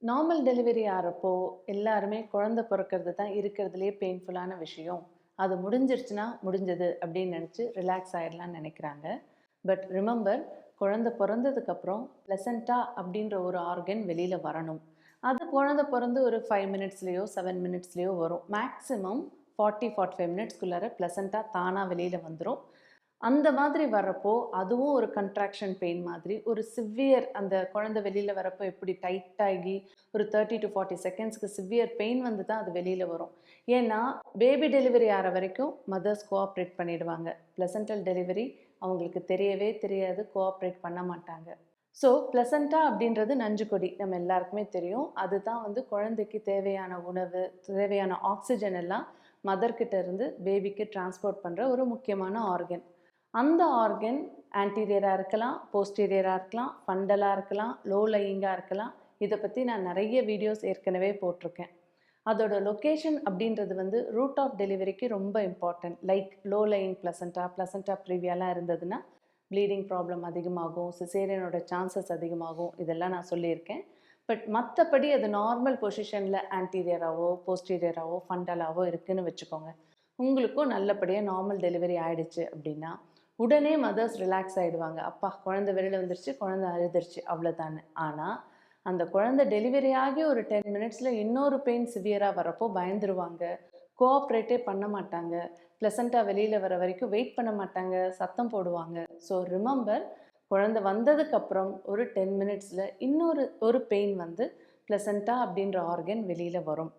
Normal delivery ஆகிறப்போ எல்லாருமே குழந்தை பிறக்கிறது தான் இருக்கிறதுலே பெயின்ஃபுல்லான விஷயம். அது முடிஞ்சிருச்சுன்னா முடிஞ்சது அப்படின்னு நினச்சி ரிலாக்ஸ் ஆயிடலாம்னு நினைக்கிறாங்க. பட் ரிமெம்பர், குழந்தை பிறந்ததுக்கப்புறம் பிளசண்டா அப்படின்ற ஒரு ஆர்கன் வெளியில் வரணும். அது குழந்தை பிறந்து ஒரு 5 மினிட்ஸ்லேயோ 7 மினிட்ஸ்லேயோ வரும். மேக்ஸிமம் 40-45 மினிட்ஸ்க்குள்ளார பிளசண்டா தானாக வெளியில் வந்துடும். அந்த மாதிரி வர்றப்போ, அதுவும் ஒரு கன்ட்ராக்ஷன் பெயின் மாதிரி, ஒரு சிவியர் அந்த குழந்தை வெளியில வரப்போ எப்படி டைட் ஆகி, ஒரு 30 to 40 செகண்ட்ஸ்க்கு சிவியர் பெயின் வந்து தான் அது வெளியில வரும். ஏன்னா, பேபி டெலிவரி ஆற வரைக்கும் மதர்ஸ் கோஆப்ரேட் பண்ணிடுவாங்க. பிளசன்டல் டெலிவரி அவங்களுக்கு தெரியவே தெரியாது, கோஆப்ரேட் பண்ண மாட்டாங்க. ஸோ, பிளசன்டா அப்படின்றது நஞ்சுக்கொடி. நம்ம எல்லாருக்குமே தெரியும். அதுதான் வந்து குழந்தைக்கு தேவையான உணவு, தேவையான ஆக்ஸிஜன் எல்லாம் மதர் கிட்ட இருந்து பேபிக்கு டிரான்ஸ்போர்ட் பண்ற ஒரு முக்கியமான ஆர்கன். அந்த ஆர்கன் ஆன்டீரியராக இருக்கலாம், போஸ்டீரியராக இருக்கலாம், ஃபண்டலாக இருக்கலாம், லோ லையிங்காக இருக்கலாம். இதை பற்றி நான் நிறைய வீடியோஸ் ஏற்கனவே போட்டிருக்கேன். அதோட லொக்கேஷன் அப்படின்றது வந்து ரூட் ஆஃப் டெலிவரிக்கு ரொம்ப இம்பார்ட்டன்ட். லைக் லோ லையிங் பிளசண்டா, பிளசண்டா ப்ரீவியாலாம் இருந்ததுன்னா ப்ளீடிங் ப்ராப்ளம் அதிகமாகும், சிசேரியனோட சான்சஸ் அதிகமாகும், இதெல்லாம் நான் சொல்லியிருக்கேன். பட் மற்றபடி அது நார்மல் பொசிஷனில் ஆன்டீரியராகவோ போஸ்டீரியராகவோ ஃபண்டலாகவோ இருக்குதுன்னு வச்சுக்கோங்க. உங்களுக்கும் நல்லபடியாக நார்மல் டெலிவரி ஆயிடுச்சு அப்படின்னா உடனே மதர்ஸ் ரிலாக்ஸ் ஆகிடுவாங்க. அப்பா குழந்தை வெளியில் வந்துருச்சு, குழந்தை அழுதுருச்சு, அவ்வளோதானே. ஆனால் அந்த குழந்தை டெலிவரி ஆகி ஒரு 10 மினிட்ஸில் இன்னொரு பெயின் சிவியராக வரப்போ பயந்துருவாங்க, கோஆப்ரேட்டே பண்ண மாட்டாங்க, ப்ளசண்ட்டாக வெளியில் வர வரைக்கும் வெயிட் பண்ண மாட்டாங்க, சத்தம் போடுவாங்க. ஸோ ரிமெம்பர், குழந்தை வந்ததுக்கப்புறம் ஒரு 10 மினிட்ஸில் இன்னொரு பெயின் வந்து ப்ளசண்டா அப்படின்ற ஆர்கன் வெளியில் வரும்.